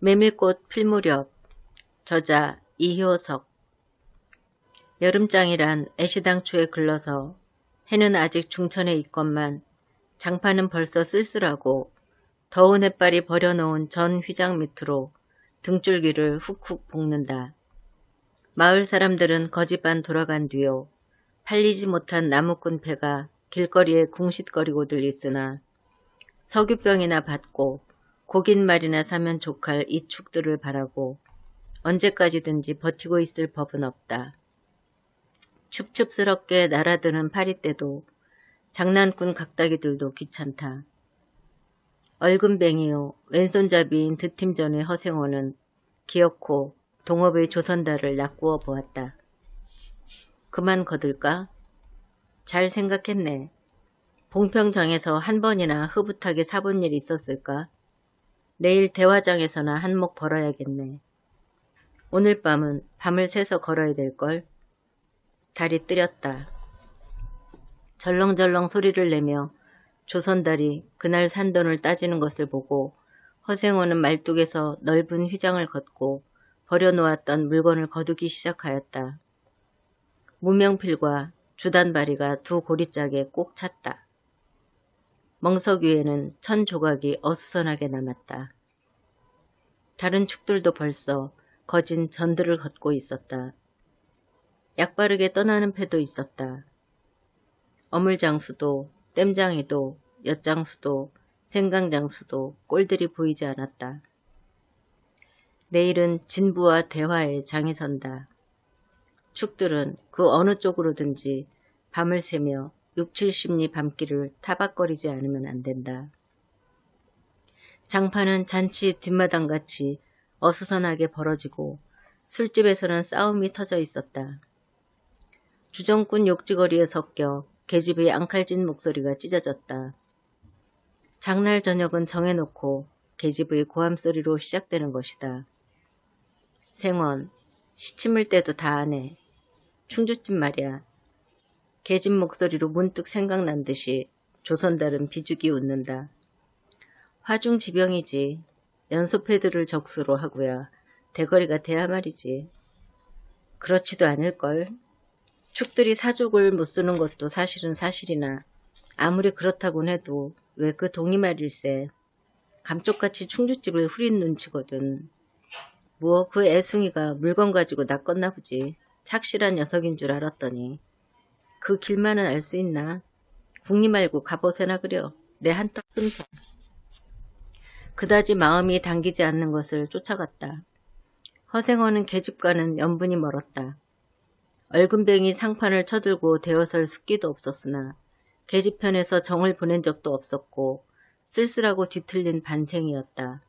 메밀꽃 필 무렵. 저자 이효석. 여름장이란 애시당초에 글러서 해는 아직 중천에 있건만 장판은 벌써 쓸쓸하고 더운 햇발이 버려놓은 전 휘장 밑으로 등줄기를 훅훅 볶는다. 마을 사람들은 거짓반 돌아간 뒤요. 팔리지 못한 나무꾼 배가 길거리에 궁싯거리고들 있으나 석유병이나 받고 고깃말이나 사면 족할 이 축들을 바라고 언제까지든지 버티고 있을 법은 없다. 춥춥스럽게 날아드는 파리떼도 장난꾼 각다기들도 귀찮다. 얼금뱅이요 왼손잡이인 드팀전의 허생호는 기어코 동업의 조선달을 낚구어 보았다. 그만 거들까? 잘 생각했네. 봉평장에서 한 번이나 흐붓하게 사본 일이 있었을까? 내일 대화장에서나 한몫 벌어야겠네. 오늘 밤은 밤을 새서 걸어야 될걸. 달이 뜨렸다. 절렁절렁 소리를 내며 조선달이 그날 산 돈을 따지는 것을 보고 허생호는 말뚝에서 넓은 휘장을 걷고 버려놓았던 물건을 거두기 시작하였다. 무명필과 주단바리가 두 고리짝에 꼭 찼다. 멍석 위에는 천 조각이 어수선하게 남았다. 다른 축들도 벌써 거진 전들을 걷고 있었다. 약바르게 떠나는 패도 있었다. 어물장수도 땜장이도 엿장수도 생강장수도 꼴들이 보이지 않았다. 내일은 진부와 대화의 장이 선다. 축들은 그 어느 쪽으로든지 밤을 새며 6, 70리 밤길을 타박거리지 않으면 안 된다. 장판은 잔치 뒷마당같이 어수선하게 벌어지고 술집에서는 싸움이 터져 있었다. 주정꾼 욕지거리에 섞여 계집의 앙칼진 목소리가 찢어졌다. 장날 저녁은 정해놓고 계집의 고함소리로 시작되는 것이다. 생원, 시침을 때도 다 아네. 충주집 말이야. 계집 목소리로 문득 생각난 듯이 조선달은 비죽이 웃는다. 화중지병이지. 연소패들을 적수로 하고야 대거리가 돼야 말이지. 그렇지도 않을걸. 축들이 사족을 못 쓰는 것도 사실은 사실이나 아무리 그렇다곤 해도 왜 그 동이말일세. 감쪽같이 충주집을 후린 눈치거든. 뭐 그 애숭이가 물건 가지고 낚겄나 보지. 착실한 녀석인 줄 알았더니. 그 길만은 알 수 있나? 국리 말고 갑옷에나 그려. 내 한턱 쏜다. 그다지 마음이 당기지 않는 것을 쫓아갔다. 허생호는 계집과는 연분이 멀었다. 얼금뱅이 상판을 쳐들고 대어설 숫기도 없었으나 계집편에서 정을 보낸 적도 없었고 쓸쓸하고 뒤틀린 반생이었다.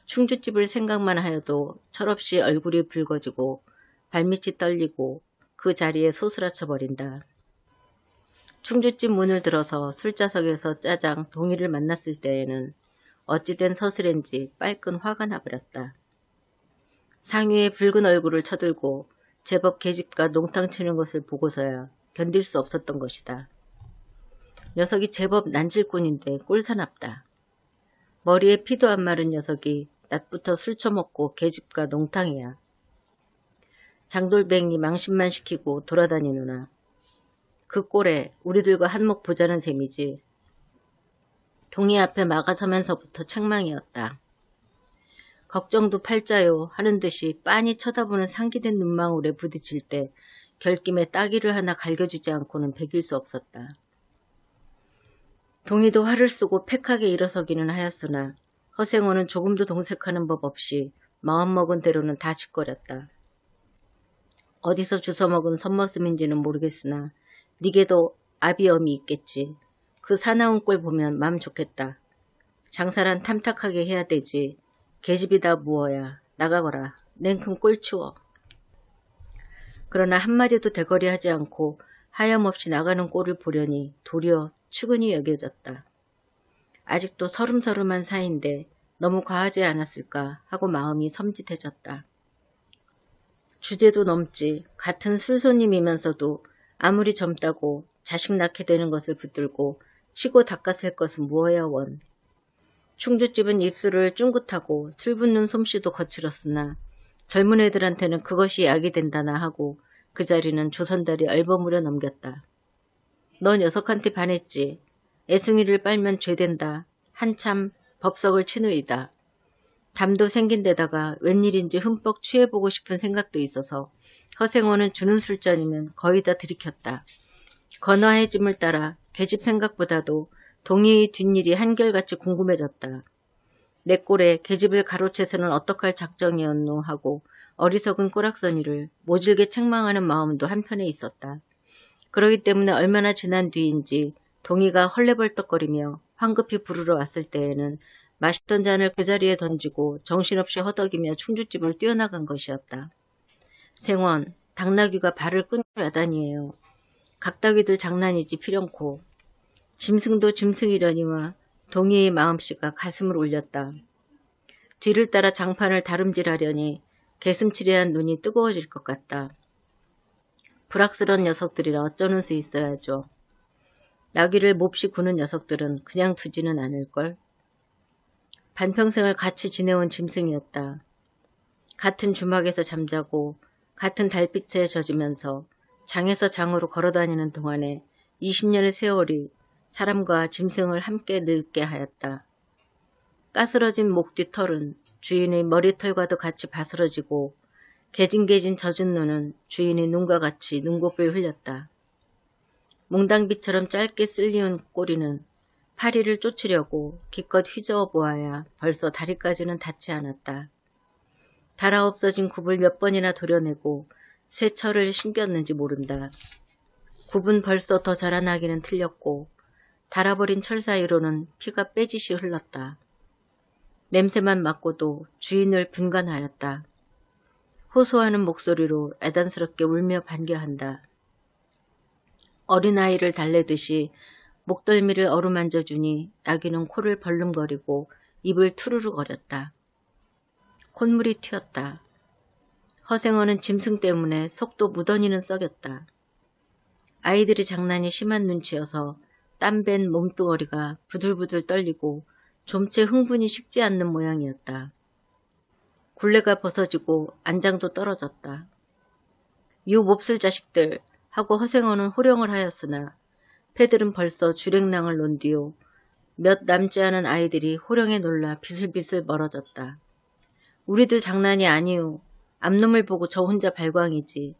충주집을 생각만 하여도 철없이 얼굴이 붉어지고 발밑이 떨리고 그 자리에 소스라쳐 버린다. 충주집 문을 들어서 술자석에서 짜장 동희를 만났을 때에는 어찌된 서슬인지 빨끈 화가 나버렸다. 상위의 붉은 얼굴을 쳐들고 제법 계집과 농탕 치는 것을 보고서야 견딜 수 없었던 것이다. 녀석이 제법 난질꾼인데 꼴사납다. 머리에 피도 안 마른 녀석이 낮부터 술 처먹고 계집과 농탕이야. 장돌뱅이 망신만 시키고 돌아다니누나. 그 꼴에 우리들과 한몫 보자는 셈이지. 동희 앞에 막아서면서부터 책망이었다. 걱정도 팔자요 하는 듯이 빤히 쳐다보는 상기된 눈망울에 부딪힐 때 결김에 따기를 하나 갈겨주지 않고는 베길 수 없었다. 동희도 화를 쓰고 팩하게 일어서기는 하였으나 허생호는 조금도 동색하는 법 없이 마음먹은 대로는 다 짓거렸다. 어디서 주워먹은 선머슴인지는 모르겠으나 니게도 아비엄이 있겠지. 그 사나운 꼴 보면 맘 좋겠다. 장사란 탐탁하게 해야 되지. 계집이다 무어야. 나가거라. 냉큼 꼴 치워. 그러나 한마디도 대거리하지 않고 하염없이 나가는 꼴을 보려니 도리어 추근히 여겨졌다. 아직도 서름서름한 사이인데 너무 과하지 않았을까 하고 마음이 섬찟해졌다. 주제도 넘지 같은 술손님이면서도 아무리 젊다고 자식 낳게 되는 것을 붙들고 치고 닦아셀 것은 무어야 원. 충주집은 입술을 쫑긋하고 술 붓는 솜씨도 거칠었으나 젊은 애들한테는 그것이 약이 된다나 하고 그 자리는 조선달이 얼버무려 넘겼다. 너 녀석한테 반했지. 애송이를 빨면 죄된다. 한참 법석을 치누이다. 담도 생긴 데다가 웬일인지 흠뻑 취해보고 싶은 생각도 있어서 허생원은 주는 술잔이면 거의 다 들이켰다. 건화해짐을 따라 계집 생각보다도 동희의 뒷일이 한결같이 궁금해졌다. 내 꼴에 계집을 가로채서는 어떡할 작정이었노 하고 어리석은 꼬락서니를 모질게 책망하는 마음도 한편에 있었다. 그러기 때문에 얼마나 지난 뒤인지 동희가 헐레벌떡거리며 황급히 부르러 왔을 때에는 마시던 잔을 그 자리에 던지고 정신없이 허덕이며 충주집을 뛰어나간 것이었다. 생원, 당나귀가 발을 끊고 야단이에요. 각다귀들 장난이지 필연코. 짐승도 짐승이려니와 동희의 마음씨가 가슴을 울렸다. 뒤를 따라 장판을 다름질하려니 개슴츠레한 눈이 뜨거워질 것 같다. 불악스런 녀석들이라 어쩌는 수 있어야죠. 나귀를 몹시 구는 녀석들은 그냥 두지는 않을걸. 반평생을 같이 지내온 짐승이었다. 같은 주막에서 잠자고 같은 달빛에 젖으면서 장에서 장으로 걸어다니는 동안에 20년의 세월이 사람과 짐승을 함께 늙게 하였다. 까스러진 목 뒤 털은 주인의 머리털과도 같이 바스러지고 개진개진 젖은 눈은 주인의 눈과 같이 눈곱을 흘렸다. 몽당비처럼 짧게 쓸리운 꼬리는 파리를 쫓으려고 기껏 휘저어 보아야 벌써 다리까지는 닿지 않았다. 달아 없어진 굽을 몇 번이나 도려내고 새 철을 신겼는지 모른다. 굽은 벌써 더 자라나기는 틀렸고 달아버린 철 사이로는 피가 빼짓이 흘렀다. 냄새만 맡고도 주인을 분간하였다. 호소하는 목소리로 애단스럽게 울며 반겨한다. 어린아이를 달래듯이 목덜미를 어루만져주니 나귀는 코를 벌름거리고 입을 투르르거렸다. 콧물이 튀었다. 허생어는 짐승 때문에 속도 무던히는 썩였다. 아이들이 장난이 심한 눈치여서 땀밴 몸뚱어리가 부들부들 떨리고 좀채 흥분이 식지 않는 모양이었다. 굴레가 벗어지고 안장도 떨어졌다. 유 몹쓸 자식들 하고 허생어는 호령을 하였으나 패들은 벌써 주랭랑을 논 뒤요 몇 남지 않은 아이들이 호령에 놀라 비슬비슬 멀어졌다. 우리들 장난이 아니오. 앞놈을 보고 저 혼자 발광이지.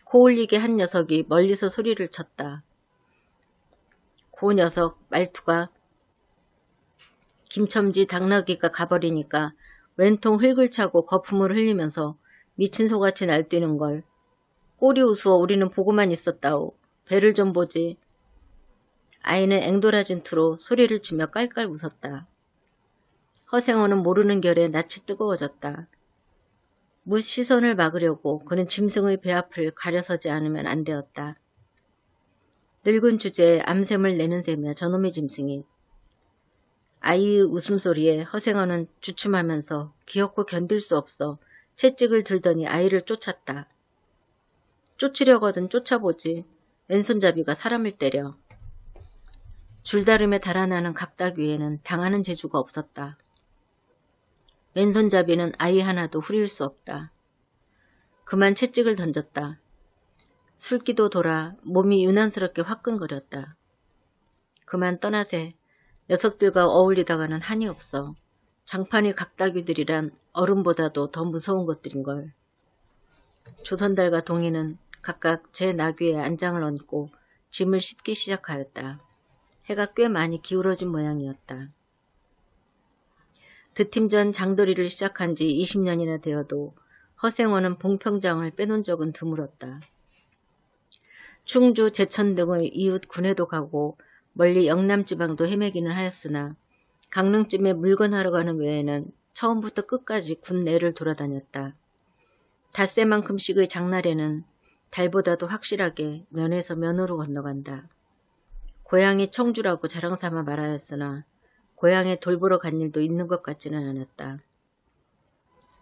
코 올리게 한 녀석이 멀리서 소리를 쳤다. 고 녀석 말투가 김첨지 당나귀가 가버리니까 왼통 흙을 차고 거품을 흘리면서 미친 소같이 날뛰는걸. 꼬리 우스워 우리는 보고만 있었다오. 배를 좀 보지. 아이는 앵돌아진 투로 소리를 치며 깔깔 웃었다. 허생어는 모르는 결에 낯이 뜨거워졌다. 무 시선을 막으려고 그는 짐승의 배 앞을 가려서지 않으면 안 되었다. 늙은 주제에 암샘을 내는 셈이야 저놈의 짐승이. 아이의 웃음소리에 허생어는 주춤하면서 기어코 견딜 수 없어 채찍을 들더니 아이를 쫓았다. 쫓으려거든 쫓아보지. 왼손잡이가 사람을 때려. 줄다름에 달아나는 각다귀에는 당하는 재주가 없었다. 왼손잡이는 아이 하나도 후릴 수 없다. 그만 채찍을 던졌다. 술기도 돌아 몸이 유난스럽게 화끈거렸다. 그만 떠나세. 녀석들과 어울리다가는 한이 없어. 장판이 각다귀들이란 어른보다도 더 무서운 것들인걸. 조선달과 동희는 각각 제 나귀에 안장을 얹고 짐을 싣기 시작하였다. 해가 꽤 많이 기울어진 모양이었다. 드팀 전 장돌이를 시작한 지 20년이나 되어도 허생원은 봉평장을 빼놓은 적은 드물었다. 충주, 제천 등의 이웃 군에도 가고 멀리 영남지방도 헤매기는 하였으나 강릉쯤에 물건하러 가는 외에는 처음부터 끝까지 군 내를 돌아다녔다. 닷새만큼씩의 장날에는 달보다도 확실하게 면에서 면으로 건너간다. 고향이 청주라고 자랑삼아 말하였으나 고향에 돌보러 간 일도 있는 것 같지는 않았다.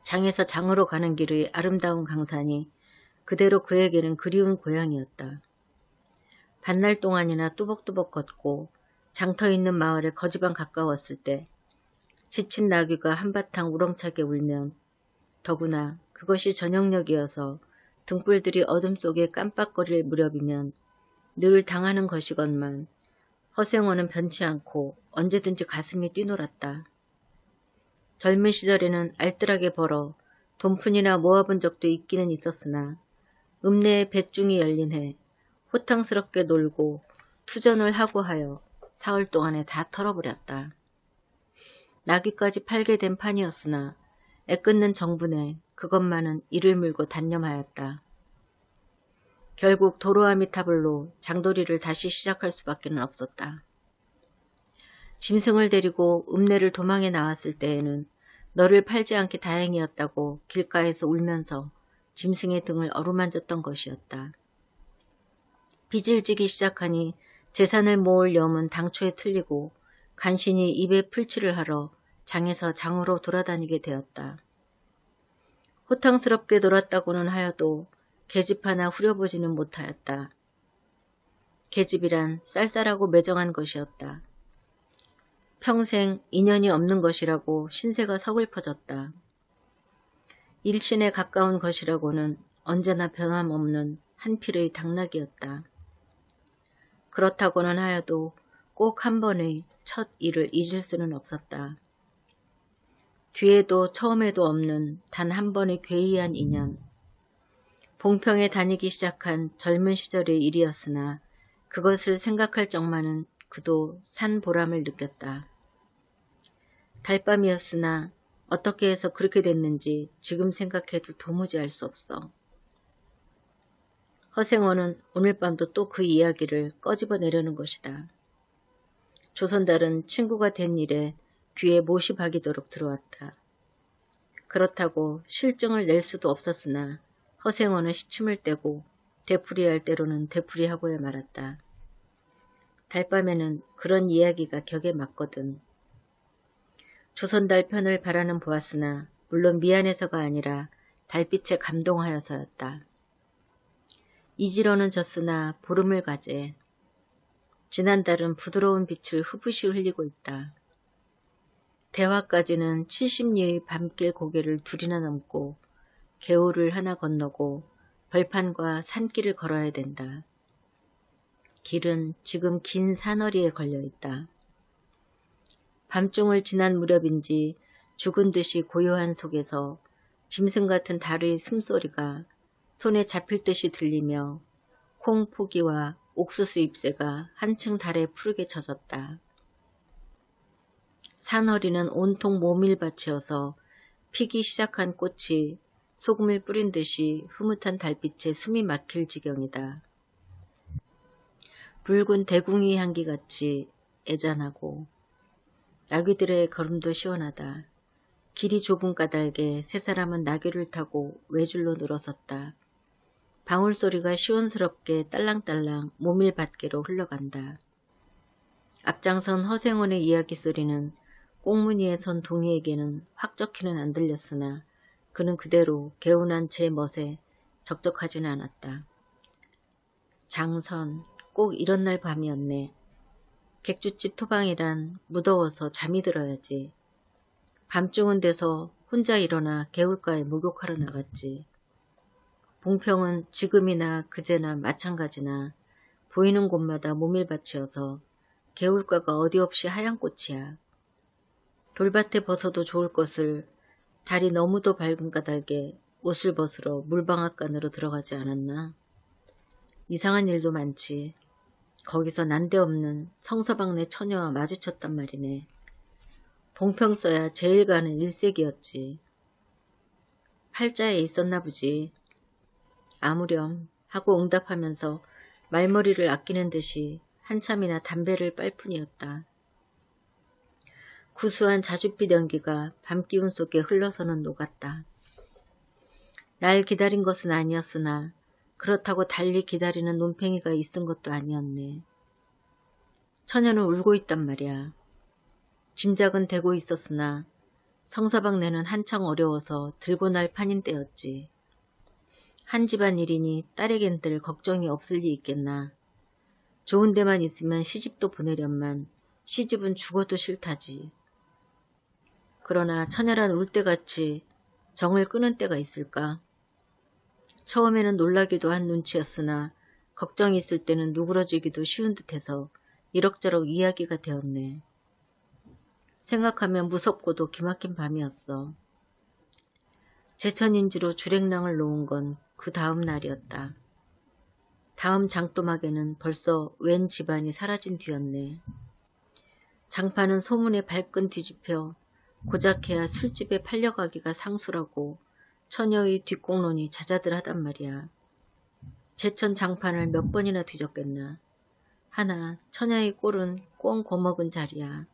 장에서 장으로 가는 길의 아름다운 강산이 그대로 그에게는 그리운 고향이었다. 반날 동안이나 뚜벅뚜벅 걷고 장터 있는 마을에 거지방 가까웠을 때 지친 나귀가 한바탕 우렁차게 울면, 더구나 그것이 저녁녘이어서 등불들이 어둠 속에 깜빡거릴 무렵이면 늘 당하는 것이건만 허생원은 변치 않고 언제든지 가슴이 뛰놀았다. 젊은 시절에는 알뜰하게 벌어 돈푼이나 모아본 적도 있기는 있었으나 읍내에 뱃중이 열린 해 호탕스럽게 놀고 투전을 하고 하여 사흘 동안에 다 털어버렸다. 나귀까지 팔게 된 판이었으나 애끓는 정분에 그것만은 이를 물고 단념하였다. 결국 도로아미타불로 장도리를 다시 시작할 수밖에 없었다. 짐승을 데리고 읍내를 도망해 나왔을 때에는 너를 팔지 않게 다행이었다고 길가에서 울면서 짐승의 등을 어루만졌던 것이었다. 빚을 지기 시작하니 재산을 모을 염은 당초에 틀리고 간신히 입에 풀칠을 하러 장에서 장으로 돌아다니게 되었다. 호탕스럽게 놀았다고는 하여도 계집 하나 후려보지는 못하였다. 계집이란 쌀쌀하고 매정한 것이었다. 평생 인연이 없는 것이라고 신세가 서글퍼졌다. 일신에 가까운 것이라고는 언제나 변함없는 한필의 당나귀였다. 그렇다고는 하여도 꼭 한 번의 첫 일을 잊을 수는 없었다. 뒤에도 처음에도 없는 단 한 번의 괴이한 인연. 봉평에 다니기 시작한 젊은 시절의 일이었으나 그것을 생각할 적만은 그도 산 보람을 느꼈다. 달밤이었으나 어떻게 해서 그렇게 됐는지 지금 생각해도 도무지 알 수 없어. 허생원은 오늘 밤도 또 그 이야기를 꺼집어내려는 것이다. 조선달은 친구가 된 일에 귀에 못이 박이도록 들어왔다. 그렇다고 실증을 낼 수도 없었으나 허생원은 시침을 떼고 되풀이할 때로는 되풀이하고야 말았다. 달밤에는 그런 이야기가 격에 맞거든. 조선달 편을 바라는 보았으나 물론 미안해서가 아니라 달빛에 감동하여서였다. 이지러는 졌으나 보름을 가재. 지난달은 부드러운 빛을 흡으시 흘리고 있다. 대화까지는 70리의 밤길 고개를 둘이나 넘고 개울을 하나 건너고 벌판과 산길을 걸어야 된다. 길은 지금 긴 산허리에 걸려있다. 밤중을 지난 무렵인지 죽은 듯이 고요한 속에서 짐승 같은 달의 숨소리가 손에 잡힐 듯이 들리며 콩 포기와 옥수수 잎새가 한층 달에 푸르게 젖었다. 산허리는 온통 모밀밭이어서 피기 시작한 꽃이 소금을 뿌린 듯이 흐뭇한 달빛에 숨이 막힐 지경이다. 붉은 대궁이 향기같이 애잔하고 나귀들의 걸음도 시원하다. 길이 좁은 까닭에 세 사람은 나귀를 타고 외줄로 늘어섰다. 방울소리가 시원스럽게 딸랑딸랑 모밀밭계로 흘러간다. 앞장선 허생원의 이야기 소리는 꽁무니에 선 동이에게는 확 적히는 안 들렸으나 그는 그대로 개운한 제 멋에 적적하지는 않았다. 장선, 꼭 이런 날 밤이었네. 객주집 토방이란 무더워서 잠이 들어야지. 밤중은 돼서 혼자 일어나 개울가에 목욕하러 나갔지. 봉평은 지금이나 그제나 마찬가지나 보이는 곳마다 모밀밭이어서 개울가가 어디 없이 하얀 꽃이야. 돌밭에 벗어도 좋을 것을 달이 너무도 밝은 까닭에 옷을 벗으러 물방앗간으로 들어가지 않았나. 이상한 일도 많지. 거기서 난데없는 성서방네 처녀와 마주쳤단 말이네. 봉평 써야 제일 가는 일색이었지. 팔자에 있었나 보지. 아무렴 하고 응답하면서 말머리를 아끼는 듯이 한참이나 담배를 빨 뿐이었다. 구수한 자줏빛 연기가 밤기운 속에 흘러서는 녹았다. 날 기다린 것은 아니었으나 그렇다고 달리 기다리는 논팽이가 있은 것도 아니었네. 처녀는 울고 있단 말이야. 짐작은 되고 있었으나 성서방네는 한창 어려워서 들고 날 판인 때였지. 한 집안 일이니 딸에겐들 걱정이 없을 리 있겠나. 좋은 데만 있으면 시집도 보내련만 시집은 죽어도 싫다지. 그러나 처녀란 울대같이 정을 끄는 때가 있을까? 처음에는 놀라기도 한 눈치였으나 걱정이 있을 때는 누그러지기도 쉬운 듯해서 이럭저럭 이야기가 되었네. 생각하면 무섭고도 기막힌 밤이었어. 제천인지로 주랭랑을 놓은 건 그 다음 날이었다. 다음 장도막에는 벌써 웬 집안이 사라진 뒤였네. 장파는 소문에 발끈 뒤집혀 고작해야 술집에 팔려가기가 상수라고 처녀의 뒷공론이 자자들 하단 말이야. 제천 장판을 몇 번이나 뒤졌겠나. 하나 처녀의 꼴은 꽁 고먹은 자리야.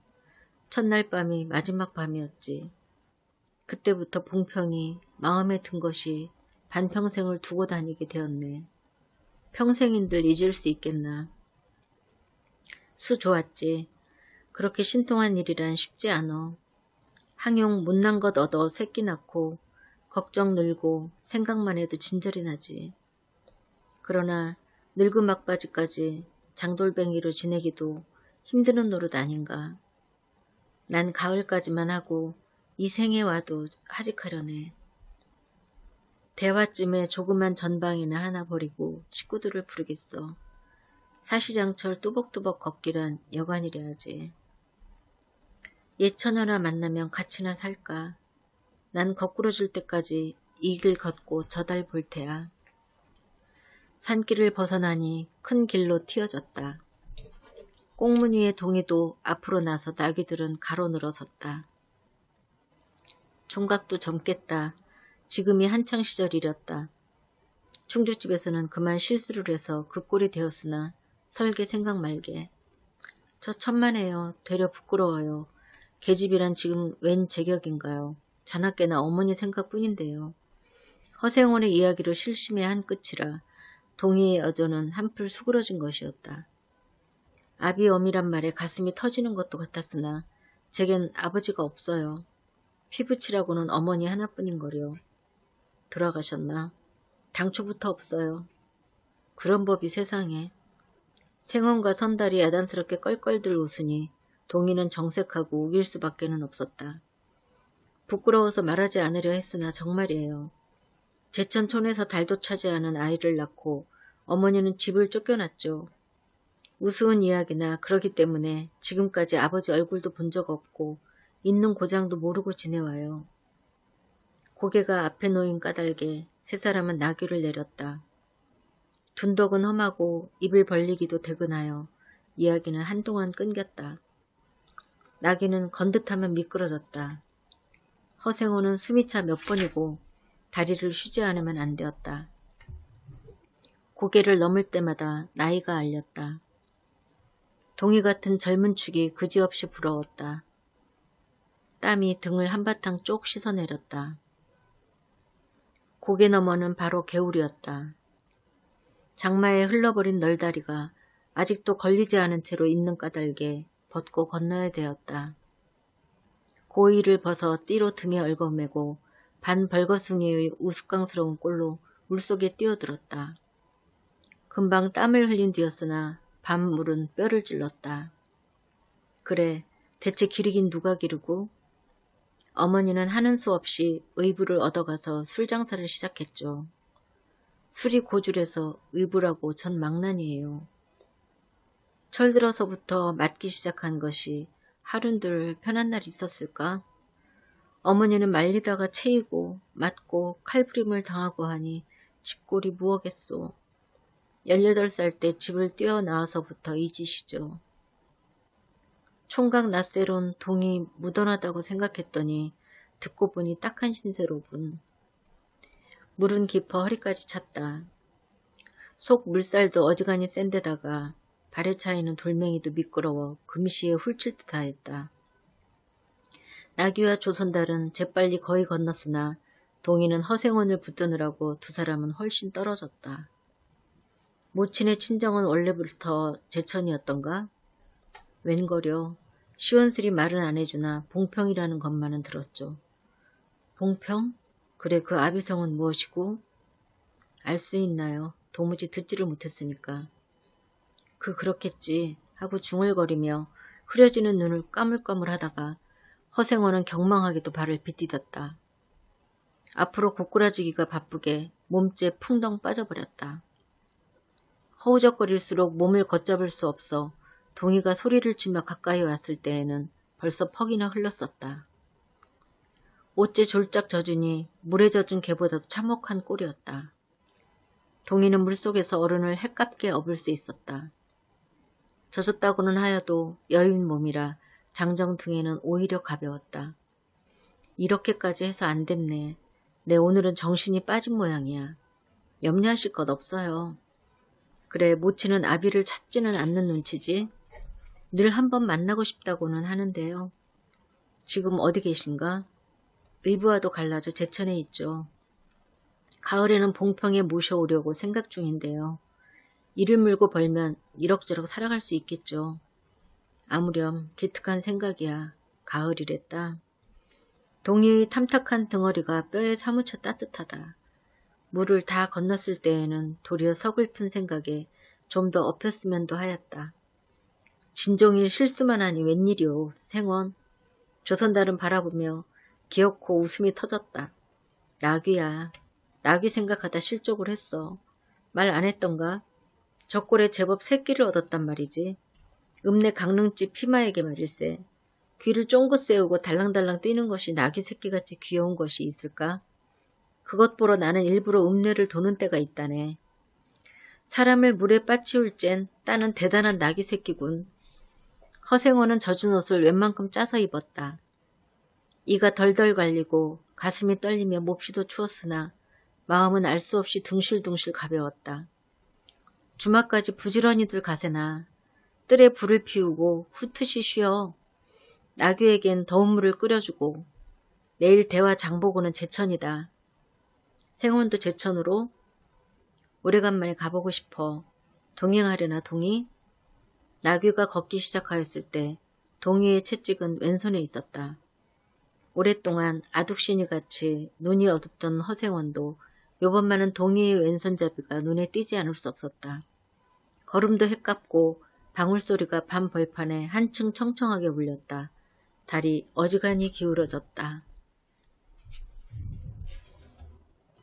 첫날 밤이 마지막 밤이었지. 그때부터 봉평이 마음에 든 것이 반평생을 두고 다니게 되었네. 평생인들 잊을 수 있겠나. 수 좋았지. 그렇게 신통한 일이란 쉽지 않어. 항용 못난 것 얻어 새끼 낳고 걱정 늘고 생각만 해도 진절이 나지. 그러나 늙은 막바지까지 장돌뱅이로 지내기도 힘드는 노릇 아닌가. 난 가을까지만 하고 이 생에 와도 하직하려네. 대화쯤에 조그만 전방이나 하나 버리고 식구들을 부르겠어. 사시장철 뚜벅뚜벅 걷기란 여간이래야지. 옛 처녀나 만나면 같이나 살까. 난 거꾸로질 때까지 이 길 걷고 저 달 볼 테야. 산길을 벗어나니 큰 길로 튀어졌다. 꽁무니의 동이도 앞으로 나서 나귀들은 가로 늘어섰다. 총각도 젊겠다. 지금이 한창 시절이렸다. 충주집에서는 그만 실수를 해서 그 꼴이 되었으나 설계 생각 말게. 저 천만에요. 되려 부끄러워요. 계집이란 지금 웬 제격인가요? 자나깨나 어머니 생각뿐인데요. 허생원의 이야기로 실심의 한 끝이라 동희의 여조는 한풀 수그러진 것이었다. 아비 엄이란 말에 가슴이 터지는 것도 같았으나 제겐 아버지가 없어요. 피부치라고는 어머니 하나뿐인거려. 돌아가셨나? 당초부터 없어요. 그런 법이 세상에. 생원과 선달이 야단스럽게 껄껄들 웃으니 동희는 정색하고 우길 수밖에는 없었다. 부끄러워서 말하지 않으려 했으나 정말이에요. 제천촌에서 달도 차지 않은 아이를 낳고 어머니는 집을 쫓겨났죠. 우스운 이야기나 그러기 때문에 지금까지 아버지 얼굴도 본 적 없고 있는 고장도 모르고 지내와요. 고개가 앞에 놓인 까닭에 세 사람은 나귀를 내렸다. 둔덕은 험하고 입을 벌리기도 대근하여 이야기는 한동안 끊겼다. 나귀는 건듯하면 미끄러졌다. 허생호는 숨이 차 몇 번이고 다리를 쉬지 않으면 안 되었다. 고개를 넘을 때마다 나이가 알렸다. 동이 같은 젊은 축이 그지없이 부러웠다. 땀이 등을 한바탕 쪽 씻어내렸다. 고개 너머는 바로 개울이었다. 장마에 흘러버린 널다리가 아직도 걸리지 않은 채로 있는 까닭에 벗고 건너야 되었다. 고이를 벗어 띠로 등에 얽어매고 반벌거숭이의 우스꽝스러운 꼴로 물속에 뛰어들었다. 금방 땀을 흘린 뒤였으나 밤물은 뼈를 찔렀다. 그래, 대체 기르긴 누가 기르고? 어머니는 하는 수 없이 의부를 얻어가서 술장사를 시작했죠. 술이 고줄해서 의부라고 전 망난이에요. 철들어서부터 맞기 시작한 것이 하룬들 편한 날 있었을까? 어머니는 말리다가 채이고 맞고 칼부림을 당하고 하니 집골이 무엇겠소. 18살 때 집을 뛰어나와서부터 이 짓이죠. 총각 낯세론 동이 무던하다고 생각했더니 듣고 보니 딱한 신세로군. 물은 깊어 허리까지 찼다. 속 물살도 어지간히 센 데다가 발에 차이는 돌멩이도 미끄러워 금시에 훌칠 듯 하였다. 나귀와 조선달은 재빨리 거의 건넜으나 동이는 허생원을 붙드느라고 두 사람은 훨씬 떨어졌다. 모친의 친정은 원래부터 제천이었던가? 웬거려 시원스리 말은 안 해주나 봉평이라는 것만은 들었죠. 봉평? 그래 그 아비성은 무엇이고? 알 수 있나요? 도무지 듣지를 못했으니까. 그렇겠지 하고 중얼거리며 흐려지는 눈을 까물까물하다가 허생원은 경망하게도 발을 비디뎠다. 앞으로 고꾸라지기가 바쁘게 몸째 풍덩 빠져버렸다. 허우적거릴수록 몸을 걷잡을 수 없어 동이가 소리를 치며 가까이 왔을 때에는 벌써 퍽이나 흘렀었다. 옷째 졸작 젖으니 물에 젖은 개보다도 참혹한 꼴이었다. 동이는 물속에서 어른을 해깝게 업을 수 있었다. 젖었다고는 하여도 여인 몸이라 장정 등에는 오히려 가벼웠다. 이렇게까지 해서 안 됐네. 내 오늘은 정신이 빠진 모양이야. 염려하실 것 없어요. 그래, 모치는 아비를 찾지는 않는 눈치지. 늘 한번 만나고 싶다고는 하는데요. 지금 어디 계신가? 의부와도 갈라져 제천에 있죠. 가을에는 봉평에 모셔오려고 생각 중인데요. 이를 물고 벌면 이럭저럭 살아갈 수 있겠죠. 아무렴 기특한 생각이야. 가을이랬다. 동이의 탐탁한 등허리가 뼈에 사무쳐 따뜻하다. 물을 다 건넜을 때에는 도리어 서글픈 생각에 좀 더 엎였으면도 하였다. 진종일 실수만 하니 웬일이오, 생원. 조선달은 바라보며 기어코 웃음이 터졌다. 나귀야. 나귀 생각하다 실족을 했어. 말 안 했던가? 저 꼴에 제법 새끼를 얻었단 말이지. 읍내 강릉집 피마에게 말일세. 귀를 쫑긋 세우고 달랑달랑 뛰는 것이 나귀 새끼같이 귀여운 것이 있을까? 그것 보러 나는 일부러 읍내를 도는 때가 있다네. 사람을 물에 빠치울 젠 따는 대단한 나귀 새끼군. 허생원은 젖은 옷을 웬만큼 짜서 입었다. 이가 덜덜 갈리고 가슴이 떨리며 몹시도 추웠으나 마음은 알 수 없이 둥실둥실 가벼웠다. 주막까지 부지런히들 가세나. 뜰에 불을 피우고 후트시 쉬어. 나귀에겐 더운 물을 끓여주고. 내일 대화 장보고는 제천이다. 생원도 제천으로? 오래간만에 가보고 싶어. 동행하려나 동이? 나귀가 걷기 시작하였을 때 동이의 채찍은 왼손에 있었다. 오랫동안 아둑신이같이 눈이 어둡던 허생원도 요번만은 동이의 왼손잡이가 눈에 띄지 않을 수 없었다. 걸음도 해깝고 방울소리가 밤 벌판에 한층 청청하게 울렸다. 달이 어지간히 기울어졌다.